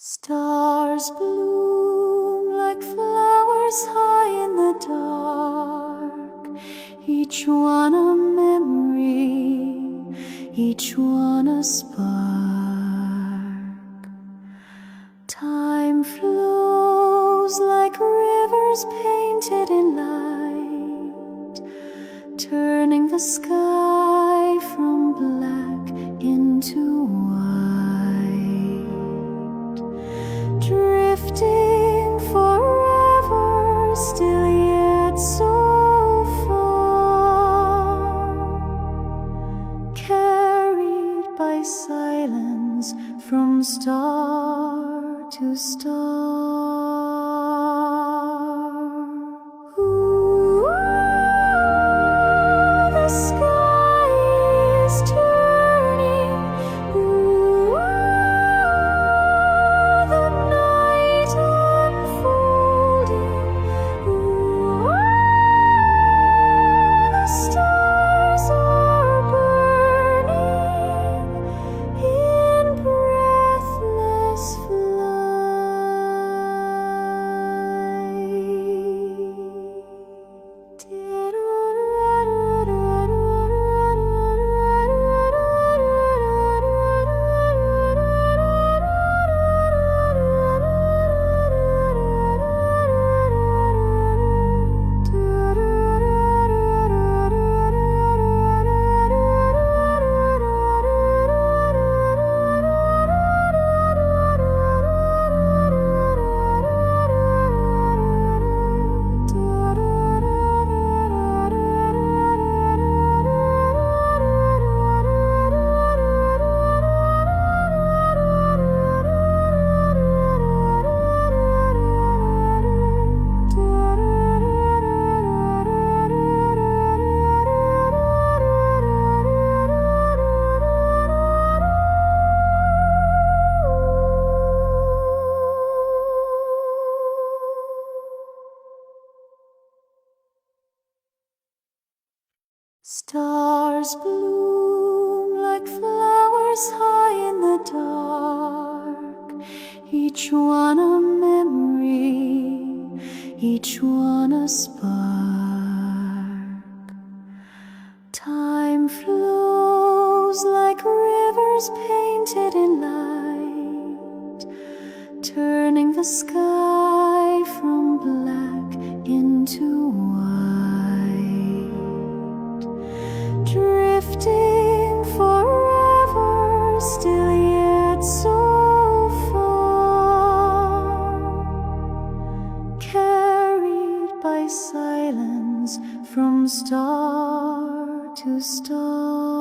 Stars bloom like flowers high in the dark, each one a memory, each one a spark. Time flows like rivers painted in light, turning the sky from black into white, drifting forever, still yet so far, carried by silence from star to star. Ooh, the sky is turning. Ooh, the night unfolding. Ooh, the stars are burning in breathless Stars bloom like flowers high in the dark, each one a memory, each one a spark. Time flows like rivers painted in light, turning the sky from black into white, drifting forever, still yet so far, carried by silence from star to star.